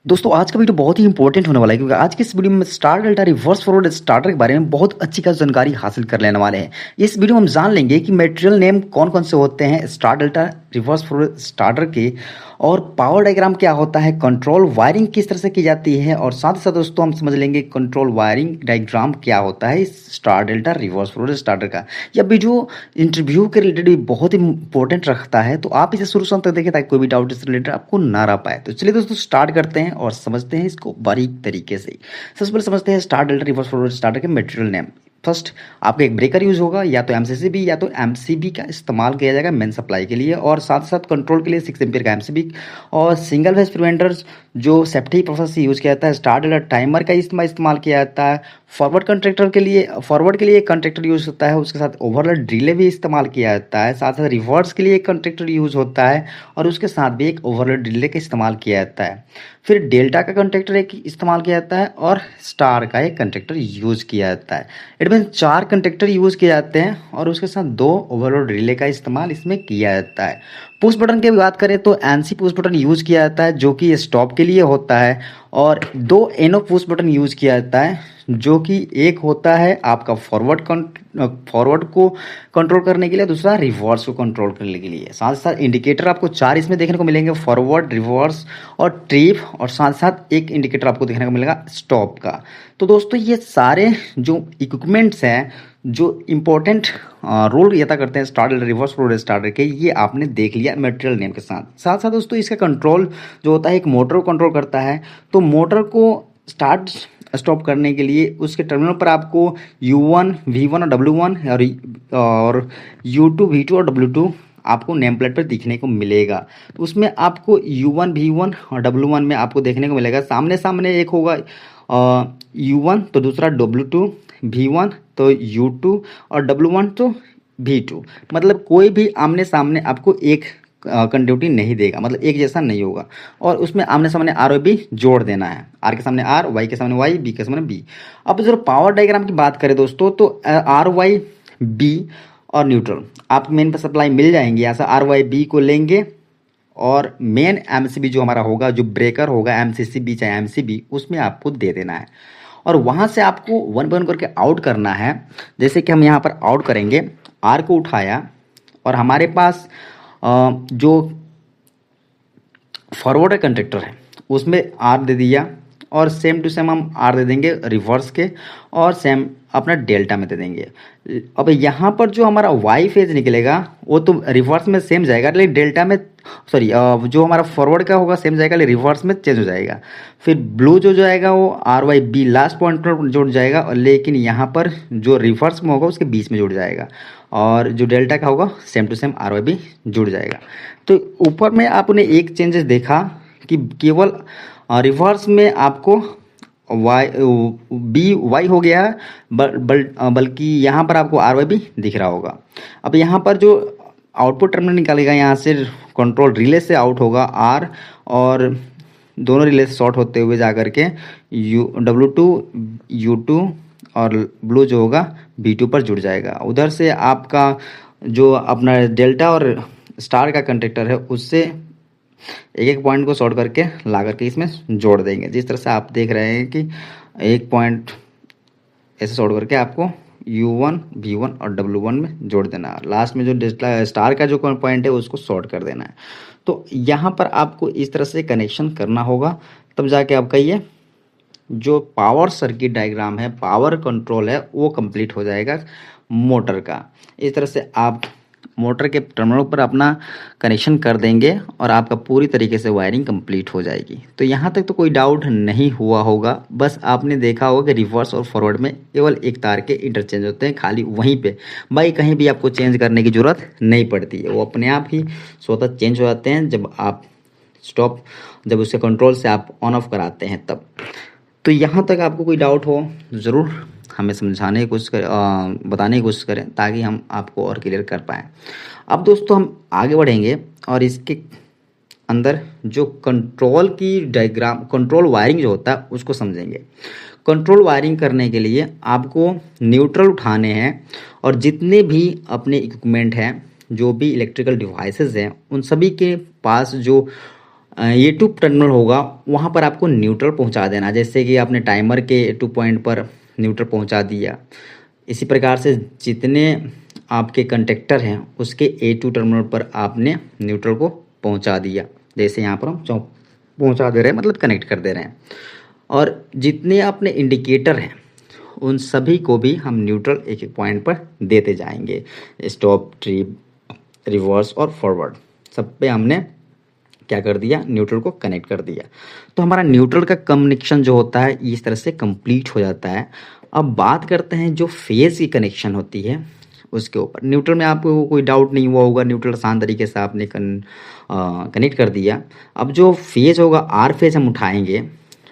दोस्तों आज का वीडियो बहुत ही इंपॉर्टेंट होने वाला है क्योंकि आज की इस वीडियो में star delta reverse forward starter के बारे में बहुत अच्छी खासी जानकारी हासिल कर लेने वाले हैं। इस वीडियो में हम जान लेंगे कि मटेरियल नेम कौन कौन से होते हैं star delta reverse forward starter के, और पावर डायग्राम क्या होता है, कंट्रोल वायरिंग किस तरह से की जाती है, और साथ ही साथ दोस्तों हम समझ लेंगे कंट्रोल वायरिंग डायग्राम क्या होता है इस star delta reverse forward starter का। यह वीडियो इंटरव्यू के रिलेटेड भी बहुत ही इंपॉर्टेंट रखता है, तो आप इसे शुरू से अंत तक देखें ताकि कोई भी डाउट इससे रिलेटेड आपको ना रह पाए। तो चलिए दोस्तों स्टार्ट करते हैं और समझते हैं इसको बारीक तरीके से। सबसे पहले समझते हैं star delta reverse forward starter के मटेरियल नेम। फर्स्ट आपका एक ब्रेकर यूज होगा, या तो एमसीसीबी या तो एमसीबी का इस्तेमाल किया जाएगा मेन सप्लाई के लिए, और साथ साथ कंट्रोल के लिए 6 एम्पीयर का एमसीबी, और सिंगल फेज प्रिवेंटर्स जो सेफ्टी पर्पस से यूज किया जाता है। स्टार डेल्टा टाइमर का इस्तेमाल किया जाता है। फॉरवर्ड के लिए एक कंट्रैक्टर यूज होता है, उसके साथ ओवरलोड रिले भी इस्तेमाल किया जाता है। साथ साथ रिवर्स के लिए एक कंट्रैक्टर यूज होता है और उसके साथ भी एक ओवरलोड रिले का इस्तेमाल किया जाता है। फिर डेल्टा का कंट्रैक्टर एक इस्तेमाल किया जाता है और स्टार का एक कंट्रैक्टर यूज किया जाता है। इट मीन 4 कंट्रैक्टर यूज किए जाते हैं और उसके साथ 2 ओवरलोड रिले का इस्तेमाल इसमें किया जाता है। पुश बटन की बात करें तो एनसी पुश बटन यूज किया जाता है जो कि स्टॉप के लिए होता है, और 2 एनो पुश बटन यूज किया जाता है जो कि एक होता है आपका फॉरवर्ड को कंट्रोल करने के लिए, दूसरा रिवर्स को कंट्रोल करने के लिए। साथ साथ इंडिकेटर आपको 4 इसमें देखने को मिलेंगे, फॉरवर्ड, रिवर्स और ट्रिप, और साथ साथ एक इंडिकेटर आपको देखने को मिलेगा स्टॉप का। तो दोस्तों ये सारे जो इक्विपमेंट्स हैं जो इंपॉर्टेंट रोल अदा करते हैं star delta reverse forward starter के, ये आपने देख लिया मटेरियल नेम के साथ। साथ साथ दोस्तों इसका कंट्रोल जो होता है एक मोटर को कंट्रोल करता है, तो मोटर को स्टार्ट स्टॉप करने के लिए उसके टर्मिनल पर आपको U1, V1 और W1 और U2, V2 और W2 आपको नेम प्लेट पर दिखने को मिलेगा। तो उसमें आपको U1, V1 और W1 में आपको देखने को मिलेगा सामने सामने एक होगा U1 तो दूसरा W2, V1 तो U2 और W1 तो V2। मतलब कोई भी आमने सामने आपको एक कंटिन्यूटी नहीं देगा, मतलब एक जैसा नहीं होगा। और उसमें आमने सामने आर और बी जोड़ देना है, आर के सामने आर, वाई के सामने वाई, बी के सामने बी। अब जब पावर डायग्राम की बात करें दोस्तों तो आर वाई बी और न्यूट्रल आप मेन पर सप्लाई मिल जाएंगे। ऐसा आर वाई बी को लेंगे और मेन एमसीबी जो हमारा होगा, जो ब्रेकर होगा एमसीसीबी चाहे एमसीबी, उसमें आपको दे देना है और वहां से आपको वन वन करके आउट करना है। जैसे कि हम यहाँ पर आउट करेंगे, आर को उठाया और हमारे पास जो फॉरवर्ड कंट्रैक्टर है उसमें आर दे दिया, और सेम टू सेम हम आर दे देंगे रिवर्स के, और सेम अपना डेल्टा में दे देंगे। अब यहाँ पर जो हमारा वाई फेज निकलेगा वो तो रिवर्स में सेम जाएगा, लेकिन डेल्टा में जो हमारा फॉरवर्ड का होगा सेम जाएगा, लेकिन रिवर्स में चेंज हो जाएगा। फिर ब्लू जो जाएगा वो R Y B last point पर जुड़ जाएगा, लेकिन यहाँ पर जो रिवर्स में होगा उसके बीच में जुड़ जाएगा, और जो डेल्टा का होगा same to same R Y B जुड़ जाएगा। तो ऊपर में आपने एक चेंजेस देखा कि केवल रिवर्स में आपको वाई बी वाई हो गया है, बल्कि यहाँ पर आपको आर वाई बी दिख रहा होगा। अब यहाँ पर जो आउटपुट टर्मिनल निकालेगा यहाँ से कंट्रोल रिले से आउट होगा आर, और दोनों रिले से शॉर्ट होते हुए जा करके W2, U2 और ब्लू जो होगा B2 पर जुड़ जाएगा। उधर से आपका जो अपना डेल्टा और स्टार का कंट्रैक्टर है उससे एक एक पॉइंट को शॉर्ट करके ला करके इसमें जोड़ देंगे। जिस तरह से आप देख रहे हैं कि एक पॉइंट ऐसे शॉर्ट करके आपको U1, V1 और W1 में जोड़ देना है। लास्ट में जो स्टार का जो पॉइंट है उसको शॉर्ट कर देना है। तो यहाँ पर आपको इस तरह से कनेक्शन करना होगा, तब जाके आपका ये जो पावर सर्किट डायग्राम है, पावर कंट्रोल है, वो कंप्लीट हो जाएगा मोटर का। इस तरह से आप मोटर के टर्मिनल पर अपना कनेक्शन कर देंगे और आपका पूरी तरीके से वायरिंग कंप्लीट हो जाएगी। तो यहाँ तक तो कोई डाउट नहीं हुआ होगा, बस आपने देखा होगा कि रिवर्स और फॉरवर्ड में केवल एक तार के इंटरचेंज होते हैं, खाली वहीं पे। भाई कहीं भी आपको चेंज करने की ज़रूरत नहीं पड़ती है, वो अपने आप ही स्वतः चेंज हो जाते हैं जब उसके कंट्रोल से आप ऑन ऑफ कराते हैं तब। तो यहाँ तक आपको कोई डाउट हो ज़रूर हमें समझाने की कोशिश करें, बताने की कोशिश करें, ताकि हम आपको और क्लियर कर पाएँ। अब दोस्तों हम आगे बढ़ेंगे और इसके अंदर जो कंट्रोल की डायग्राम, कंट्रोल वायरिंग जो होता है उसको समझेंगे। कंट्रोल वायरिंग करने के लिए आपको न्यूट्रल उठाने हैं, और जितने भी अपने इक्विपमेंट हैं, जो भी इलेक्ट्रिकल डिवाइसेस हैं, उन सभी के पास जो ये टू टर्मिनल होगा, वहाँ पर आपको न्यूट्रल पहुँचा देना। जैसे कि आपने टाइमर के A2 पॉइंट पर न्यूट्रल पहुँचा दिया, इसी प्रकार से जितने आपके कंडक्टर हैं उसके A2 टर्मिनल पर आपने न्यूट्रल को पहुँचा दिया। जैसे यहाँ पर हम पहुँचा दे रहे हैं, मतलब कनेक्ट कर दे रहे हैं। और जितने अपने इंडिकेटर हैं उन सभी को भी हम न्यूट्रल एक एक पॉइंट पर देते जाएंगे। स्टॉप, ट्रिप, रिवर्स और फॉरवर्ड, सब पे हमने क्या कर दिया, न्यूट्रल को कनेक्ट कर दिया। तो हमारा न्यूट्रल का कनेक्शन जो होता है इस तरह से कंप्लीट हो जाता है। अब बात करते हैं जो फेज़ की कनेक्शन होती है उसके ऊपर। न्यूट्रल में आपको कोई डाउट नहीं हुआ होगा, न्यूट्रल आसान तरीके से आपने कनेक्ट कर दिया। अब जो फेज़ होगा आर फेज़ हम उठाएंगे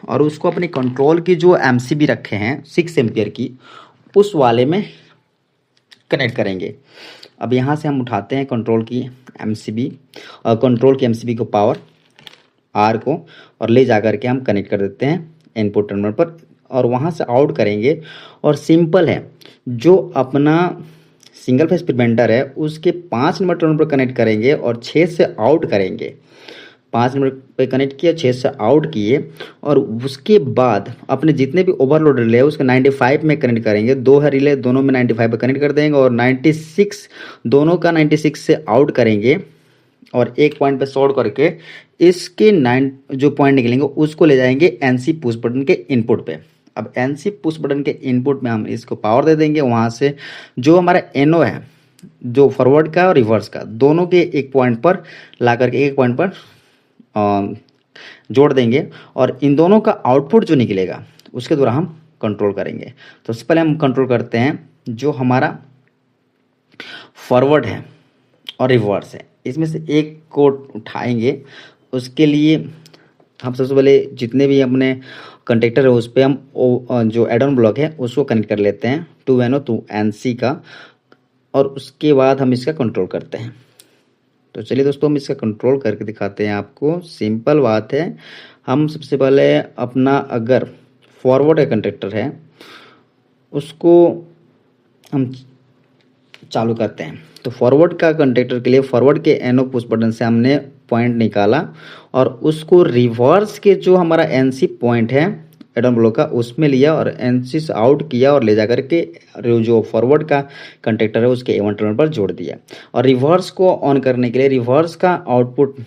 और उसको अपने कंट्रोल की जो एमसीबी रखे हैं 6 एम्पियर की, उस वाले में कनेक्ट करेंगे। अब यहाँ से हम उठाते हैं कंट्रोल की एमसीबी, कंट्रोल की एमसीबी को, पावर आर को, और ले जा कर के हम कनेक्ट कर देते हैं इनपुट टर्मिनल पर, और वहाँ से आउट करेंगे। और सिंपल है, जो अपना सिंगल फेज प्रिवेंटर है उसके 5 नंबर टर्मिनल पर कनेक्ट करेंगे और 6 से आउट करेंगे। 5 नंबर पे कनेक्ट किया, 6 से आउट किए, और उसके बाद अपने जितने भी ओवरलोड रिले है उसके 95 में कनेक्ट करेंगे। 2 है रिले, दोनों में 95 पे कनेक्ट कर देंगे, और 96 दोनों का 96 से आउट करेंगे, और एक पॉइंट पे शॉर्ट करके इसके 9 जो पॉइंट निकलेंगे उसको ले जाएंगे एनसी पुश बटन के इनपुट पे। अब एनसी पुश बटन के इनपुट में हम इसको पावर दे देंगे। वहाँ से जो हमारा एनओ है, जो फॉरवर्ड का और रिवर्स का, दोनों के एक पॉइंट पर ला करके एक पॉइंट पर जोड़ देंगे, और इन दोनों का आउटपुट जो निकलेगा उसके द्वारा हम कंट्रोल करेंगे। तो सबसे पहले हम कंट्रोल करते हैं जो हमारा फॉरवर्ड है और रिवर्स है, इसमें से एक को उठाएंगे। उसके लिए हम सबसे पहले जितने भी अपने कंडक्टर है उस पर हम जो एड ऑन ब्लॉक है उसको कनेक्ट कर लेते हैं, 2NO 2NC का, और उसके बाद हम इसका कंट्रोल करते हैं। तो चलिए दोस्तों, हम इसका कंट्रोल करके दिखाते हैं आपको। सिंपल बात है, हम सबसे पहले अपना अगर फॉरवर्ड का कंडक्टर है उसको हम चालू करते हैं। तो फॉरवर्ड का कंडक्टर के लिए फॉरवर्ड के एनओ पुश बटन से हमने पॉइंट निकाला, और उसको रिवर्स के जो हमारा एनसी पॉइंट है एडम ब्लॉक का उसमें लिया, और एनसी से आउट किया, और ले जाकर के जो फॉरवर्ड का कंडक्टर है उसके A1 टर्मिनल पर जोड़ दिया। और रिवर्स को ऑन करने के लिए रिवर्स का आउटपुट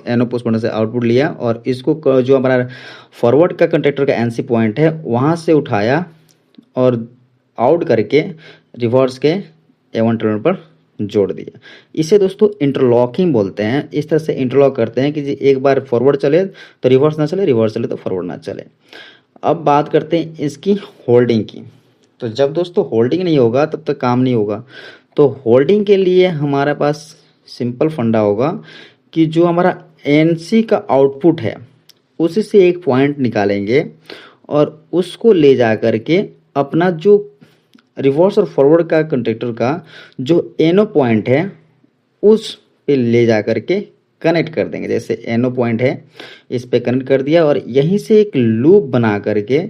एनओ पुश बटन से आउटपुट लिया, और इसको जो हमारा फॉरवर्ड का कंडक्टर का एनसी पॉइंट है वहाँ से उठाया और आउट करके रिवर्स के A1 टर्मिनल पर जोड़ दिया। इसे दोस्तों इंटरलॉकिंग बोलते हैं। इस तरह से इंटरलॉक करते हैं कि जी एक बार फॉरवर्ड चले तो रिवर्स ना चले, रिवर्स चले तो फॉरवर्ड ना चले। अब बात करते हैं इसकी होल्डिंग की। तो जब दोस्तों होल्डिंग नहीं होगा तब तक काम नहीं होगा। तो होल्डिंग के लिए हमारे पास सिंपल फंडा होगा कि जो हमारा एनसी का आउटपुट है उसी से एक पॉइंट निकालेंगे, और उसको ले जा करके अपना जो रिवर्स और फॉरवर्ड का कंडक्टर का जो एनओ पॉइंट है उस पे ले जा करके कनेक्ट कर देंगे। जैसे एनओ पॉइंट है इस पे कनेक्ट कर दिया, और यहीं से एक लूप बना करके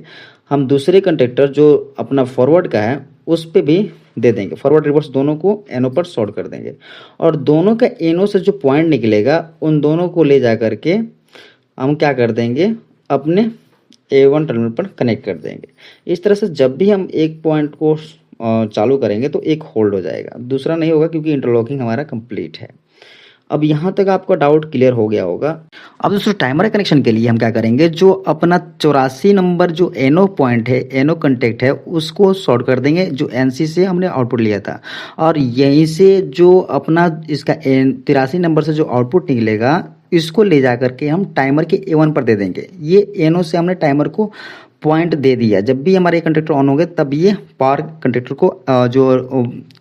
हम दूसरे कंडक्टर जो अपना फॉरवर्ड का है उस पे भी दे देंगे। फॉरवर्ड रिवर्स दोनों को एनओ पर शॉर्ट कर देंगे, और दोनों का एनओ से जो पॉइंट निकलेगा उन दोनों को ले जा करके हम क्या कर देंगे, अपने A1 टर्मिनल पर कनेक्ट कर देंगे। इस तरह से जब भी हम एक पॉइंट को चालू करेंगे तो एक होल्ड हो जाएगा, दूसरा नहीं होगा, क्योंकि इंटरलॉकिंग हमारा कंप्लीट है। अब यहाँ तक आपका डाउट क्लियर हो गया होगा। अब दोस्तों टाइमर कनेक्शन के लिए हम क्या करेंगे, जो अपना 84 नंबर जो एनओ पॉइंट है, एनओ कंटेक्ट है, उसको शॉर्ट कर देंगे जो एनसी से हमने आउटपुट लिया था, और यहीं से जो अपना इसका 83 नंबर से जो आउटपुट निकलेगा इसको ले जा करके हम टाइमर के A1 पर दे देंगे। ये एनओ से हमने टाइमर को पॉइंट दे दिया। जब भी हमारे कंडक्टर ऑन होंगे तब ये पावर कंडक्टर को जो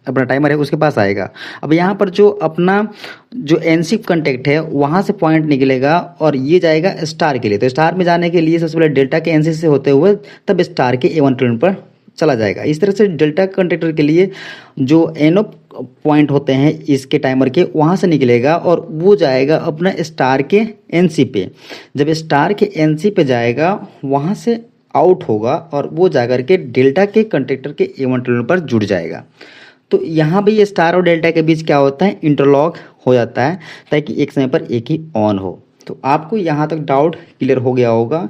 अपना टाइमर है उसके पास आएगा। अब यहाँ पर जो अपना जो एनसी कंटेक्ट है वहाँ से पॉइंट निकलेगा और ये जाएगा स्टार के लिए। तो स्टार में जाने के लिए सबसे पहले डेल्टा के एनसी से होते हुए तब स्टार के A1 टर्न पर चला जाएगा। इस तरह से डेल्टा कंडक्टर के लिए जो एनओ पॉइंट होते हैं इसके टाइमर के वहाँ से निकलेगा और वो जाएगा अपना स्टार के एनसी पे। जब स्टार के एनसी पे जाएगा वहाँ से आउट होगा और वो जाकर के डेल्टा के कंडक्टर के A1 टर्मिनल पर जुड़ जाएगा। तो यहाँ भी ये स्टार और डेल्टा के बीच क्या होता है, इंटरलॉक हो जाता है ताकि एक समय पर एक ही ऑन हो। तो आपको यहाँ तक डाउट क्लियर हो गया होगा।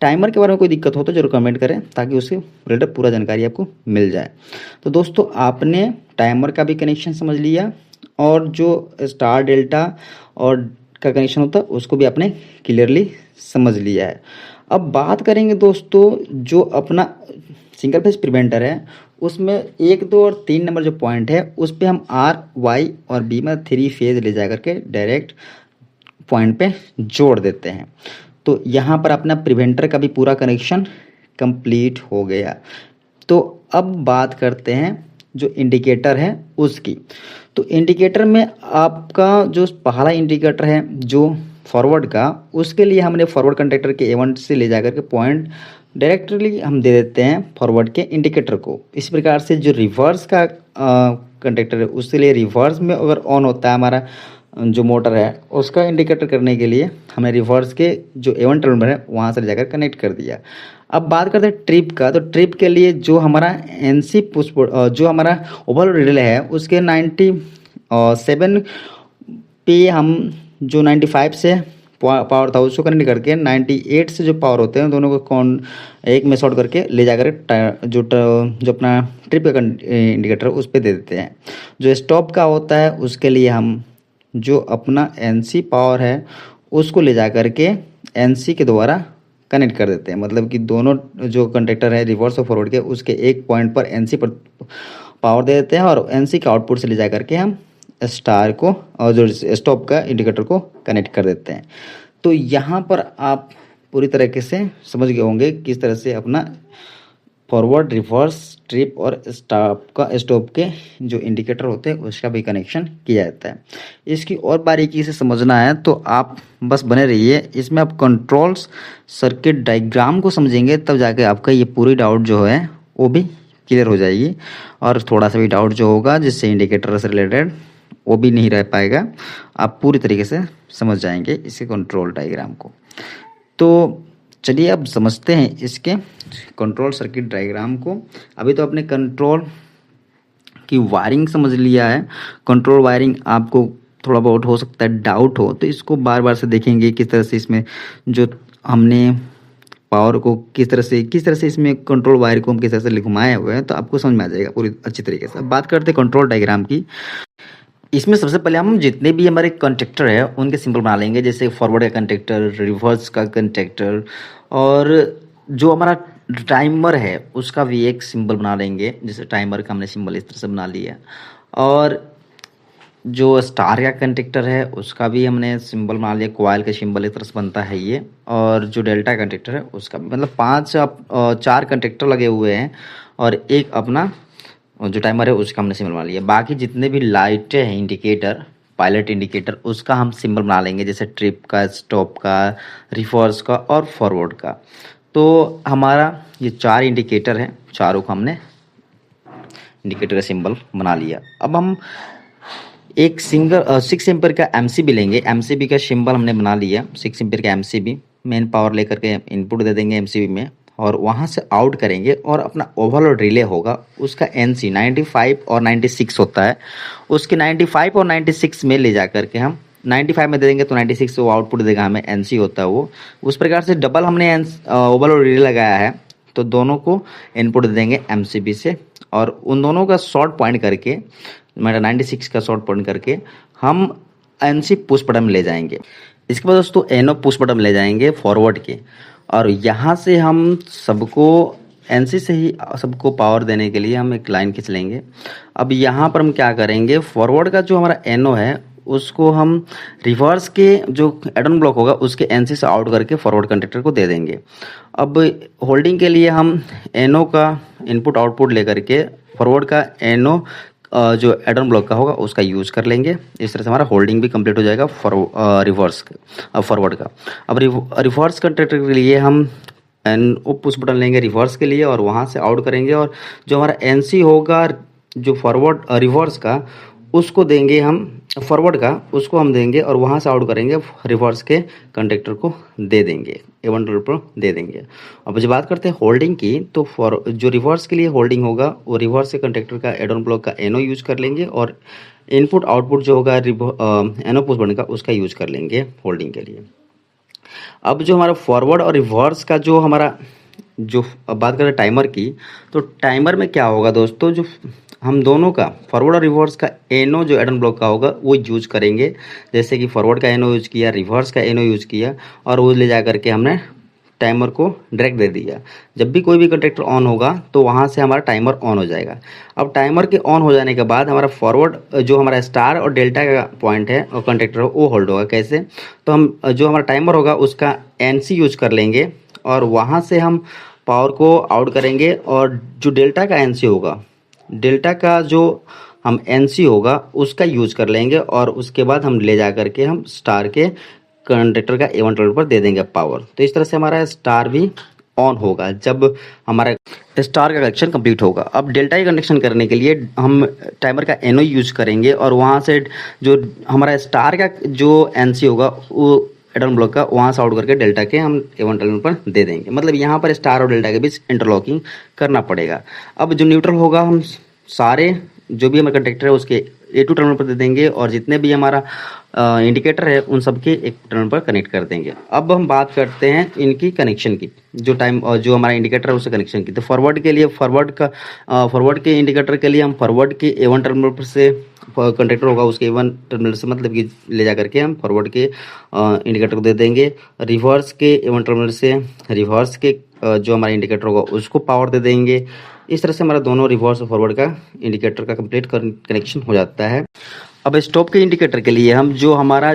टाइमर के बारे में कोई दिक्कत हो तो जरूर कमेंट करें ताकि उससे रिलेटेड पूरा जानकारी आपको मिल जाए। तो दोस्तों आपने टाइमर का भी कनेक्शन समझ लिया और जो स्टार डेल्टा और का कनेक्शन होता है उसको भी आपने क्लियरली समझ लिया है। अब बात करेंगे दोस्तों जो अपना सिंगल फेज प्रिवेंटर है उसमें 1, 2 और 3 नंबर जो पॉइंट है उस पर हम आर, वाई और बी में 3 फेज ले जा करके डायरेक्ट पॉइंट पे जोड़ देते हैं। तो यहाँ पर अपना प्रिवेंटर का भी पूरा कनेक्शन कंप्लीट हो गया। तो अब बात करते हैं जो इंडिकेटर है उसकी। तो इंडिकेटर में आपका जो पहला इंडिकेटर है जो फॉरवर्ड का, उसके लिए हमने फॉरवर्ड कंडक्टर के एवंट से ले जाकर के पॉइंट डायरेक्टली हम दे देते हैं फॉरवर्ड के इंडिकेटर को। इस प्रकार से जो रिवर्स का कंडक्टर है उसके लिए रिवर्स में अगर ऑन होता है हमारा जो मोटर है उसका इंडिकेटर करने के लिए हमने रिवर्स के जो एवन टर्मिनल है वहाँ से जाकर कनेक्ट कर दिया। अब बात करते हैं ट्रिप का। तो ट्रिप के लिए जो हमारा एनसी पुश जो हमारा ओवरलोड रिले है उसके 97 पे हम जो 95 से पावर था उसको कनेक्ट करके 98 से जो पावर होते हैं दोनों को एक में शॉर्ट करके ले जाकर जो अपना ट्रिप का इंडिकेटर उस पर दे देते हैं। जो स्टॉप का होता है उसके लिए हम जो अपना एनसी पावर है उसको ले जा करके एनसी के द्वारा कनेक्ट कर देते हैं। मतलब कि दोनों जो कंडक्टर है रिवर्स और फॉरवर्ड के उसके एक पॉइंट पर एनसी पर पावर दे देते हैं और एनसी के आउटपुट से ले जा करके हम स्टार को और जो स्टॉप का इंडिकेटर को कनेक्ट कर देते हैं। तो यहाँ पर आप पूरी तरीके से समझ गए होंगे किस तरह से अपना फॉरवर्ड, रिवर्स, ट्रिप और स्टॉप के जो इंडिकेटर होते हैं उसका भी कनेक्शन किया जाता है। इसकी और बारीकी से समझना है तो आप बस बने रहिए। इसमें आप कंट्रोल्स सर्किट डायग्राम को समझेंगे तब जाके आपका ये पूरी डाउट जो है वो भी क्लियर हो जाएगी और थोड़ा सा भी डाउट जो होगा जिससे इंडिकेटर से रिलेटेड वो भी नहीं रह पाएगा। आप पूरी तरीके से समझ जाएंगे इसके कंट्रोल डायग्राम को। तो चलिए अब समझते हैं इसके कंट्रोल सर्किट डायग्राम को। अभी तो आपने कंट्रोल की वायरिंग समझ लिया है। कंट्रोल वायरिंग आपको थोड़ा बहुत हो सकता है डाउट हो तो इसको बार बार से देखेंगे किस तरह से इसमें जो हमने पावर को किस तरह से इसमें कंट्रोल वायर को हम किस तरह से घुमाए हुए हैं तो आपको समझ में आ जाएगा पूरी अच्छी तरीके से। अब बात करते हैं कंट्रोल डायग्राम की। इसमें सबसे पहले हम जितने भी हमारे कंडक्टर है उनके सिंबल बना लेंगे, जैसे फॉरवर्ड का कंडक्टर, रिवर्स का कंडक्टर और जो हमारा टाइमर है उसका भी एक सिंबल बना लेंगे। जैसे टाइमर का हमने सिंबल इस तरह से बना लिया और जो स्टार का कंडक्टर है उसका भी हमने सिंबल बना लिया। कॉइल का सिंबल इस तरह से बनता है ये। और जो डेल्टा कंडक्टर है उसका भी, मतलब 4 कंडक्टर लगे हुए हैं और एक अपना जो टाइमर है उसका हमने सिंबल बना लिया। बाकी जितने भी लाइटें हैं इंडिकेटर, पायलट इंडिकेटर, उसका हम सिंबल बना लेंगे जैसे ट्रिप का, स्टॉप का, रिवर्स का और फॉरवर्ड का। तो हमारा ये 4 इंडिकेटर है, चारों का हमने इंडिकेटर का सिंबल बना लिया। अब हम एक 6 एम्पीयर का एमसीबी लेंगे। एमसीबी का सिंबल हमने बना लिया। 6 एम्पीयर का एमसीबी मेन पावर लेकर के इनपुट दे देंगे एमसीबी में और वहाँ से आउट करेंगे और अपना ओवरलोड रिले होगा उसका एनसी 95 और 96 होता है। उसके 95 और 96 में ले जा करके हम 95 में दे देंगे तो 96 से वो आउटपुट देगा हमें, एनसी होता है वो। उस प्रकार से डबल हमने ओवरलोड रिले लगाया है तो दोनों को इनपुट दे देंगे एमसीबी से और उन दोनों का शॉर्ट पॉइंट करके, मेरा 96 का शॉर्ट पॉइंट करके हम एनसी पुश बटन में ले जाएंगे। इसके बाद दोस्तों एनओ पुश बटन ले जाएंगे फॉरवर्ड के और यहाँ से हम सबको एनसी से ही सबको पावर देने के लिए हम एक लाइन खींच लेंगे। अब यहाँ पर हम क्या करेंगे, फॉरवर्ड का जो हमारा एनओ है उसको हम रिवर्स के जो एडन ब्लॉक होगा उसके एनसी से आउट करके फॉरवर्ड कंडक्टर को दे देंगे। अब होल्डिंग के लिए हम एनओ का इनपुट आउटपुट लेकर के फॉरवर्ड का एनओ जो एडन ब्लॉक का होगा उसका यूज़ कर लेंगे। इस तरह से हमारा होल्डिंग भी कंप्लीट हो जाएगा रिवर्स फॉरवर्ड का। अब रिवर्स कंडक्टर के लिए हम एनओ पुश बटन लेंगे रिवर्स के लिए और वहाँ से आउट करेंगे और जो हमारा एनसी होगा जो फॉरवर्ड रिवर्स का उसको देंगे हम, फॉरवर्ड का उसको हम देंगे और वहाँ से आउट करेंगे रिवर्स के कंडक्टर को दे देंगे, एवन पर दे देंगे। अब जब बात करते हैं होल्डिंग की तो फॉर जो रिवर्स के लिए होल्डिंग होगा वो रिवर्स के कंडक्टर का एडन ब्लॉक का एनओ यूज कर लेंगे और इनपुट आउटपुट जो होगा एनओ पुश बटन का उसका यूज कर लेंगे होल्डिंग के लिए। अब जो हमारा फॉरवर्ड और रिवर्स का जो हमारा जो अब बात करें टाइमर की, तो टाइमर में क्या होगा दोस्तों, जो हम दोनों का फॉरवर्ड और रिवर्स का एनो जो एडन ब्लॉक का होगा वो यूज करेंगे। जैसे कि फॉरवर्ड का एनो यूज किया, रिवर्स का एनो यूज किया और वो ले जा करके हमने टाइमर को डायरेक्ट दे दिया। जब भी कोई भी कंट्रैक्टर ऑन होगा तो वहाँ से हमारा टाइमर ऑन हो जाएगा। अब टाइमर के ऑन हो जाने के बाद हमारा फॉरवर्ड जो हमारा स्टार और डेल्टा का पॉइंट है और कंट्रैक्टर वो होल्ड होगा। कैसे? तो हम जो हमारा टाइमर होगा उसका एनसी यूज कर लेंगे और वहाँ से हम पावर को आउट करेंगे और जो डेल्टा का एनसी होगा, डेल्टा का जो हम एनसी होगा उसका यूज कर लेंगे और उसके बाद हम ले जा करके हम स्टार के कंडक्टर का A1 टर्मिनल पर दे देंगे पावर। तो इस तरह से हमारा स्टार भी ऑन होगा जब हमारा स्टार का कनेक्शन कंप्लीट होगा। अब डेल्टा का कनेक्शन करने के लिए हम टाइमर का एनओ यूज करेंगे और वहाँ से जो हमारा स्टार का जो एनसी होगा वो एडन ब्लॉक का वहाँ से आउट करके डेल्टा के हम A1 टर्मिनल पर दे देंगे। मतलब यहाँ पर स्टार और डेल्टा के बीच इंटरलॉकिंग करना पड़ेगा। अब जो न्यूट्रल होगा हम सारे जो भी हमारे कंडक्टर है उसके A2 टर्मिनल पर दे देंगे और जितने भी हमारा इंडिकेटर है उन सबके एक टर्मिनल पर कनेक्ट कर देंगे। अब हम बात करते हैं इनकी कनेक्शन की, जो टाइम और जो हमारा इंडिकेटर है उससे कनेक्शन की। तो फॉरवर्ड के लिए फॉरवर्ड के इंडिकेटर के लिए हम फॉरवर्ड के A1 टर्मिनल पर से कंडक्टर होगा उसके A1 टर्मिनल से मतलब कि ले जा करके हम फॉरवर्ड के इंडिकेटर को दे देंगे। रिवर्स के A1 टर्मिनल से रिवर्स के जो हमारा इंडिकेटर होगा उसको पावर दे देंगे। इस तरह से हमारा दोनों रिवर्स और फॉरवर्ड का इंडिकेटर का कंप्लीट कनेक्शन हो जाता है। अब स्टॉप के इंडिकेटर के लिए हम जो हमारा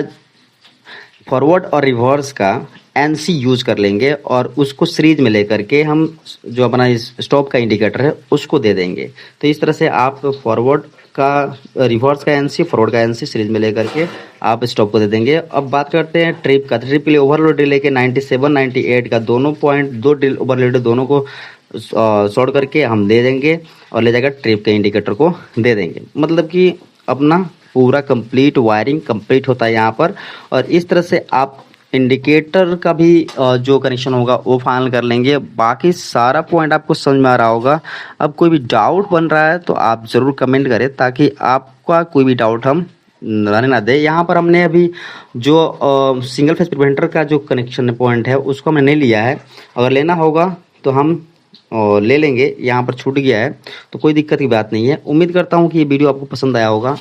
फॉरवर्ड और रिवर्स का एनसी यूज कर लेंगे और उसको सीरीज में लेकर के हम जो अपना स्टॉप का इंडिकेटर है उसको दे देंगे। तो इस तरह से आप फॉरवर्ड का रिवर्स का एनसी, फॉरवर्ड का एनसी सीरीज में लेकर के आप स्टॉप को दे देंगे। अब बात करते हैं ट्रिप का। ट्रिप के लिए ओवरलोड डिले के 97 98 का दोनों पॉइंट, दो ओवरलोड दोनों को शॉर्ट करके हम दे देंगे और ले जाकर ट्रिप के इंडिकेटर को दे देंगे। मतलब कि अपना पूरा कंप्लीट वायरिंग कंप्लीट होता है यहाँ पर। और इस तरह से आप इंडिकेटर का भी जो कनेक्शन होगा वो फाइनल कर लेंगे। बाकी सारा पॉइंट आपको समझ में आ रहा होगा। अब कोई भी डाउट बन रहा है तो आप ज़रूर कमेंट करें ताकि आपका कोई भी डाउट हम रहने ना दे। यहाँ पर हमने अभी जो सिंगल फेज प्रिवेंटर का जो कनेक्शन पॉइंट है उसको हमने नहीं लिया है। अगर लेना होगा तो हम ले लेंगे, यहाँ पर छूट गया है तो कोई दिक्कत की बात नहीं है। उम्मीद करता हूँ कि ये वीडियो आपको पसंद आया होगा।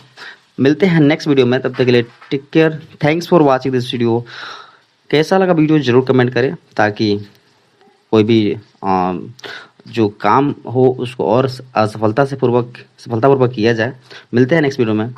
मिलते हैं नेक्स्ट वीडियो में, तब तक के लिए take care. Thanks for watching this video. कैसा लगा वीडियो ज़रूर कमेंट करें ताकि कोई भी जो काम हो उसको और सफलतापूर्वक किया जाए। मिलते हैं नेक्स्ट वीडियो में।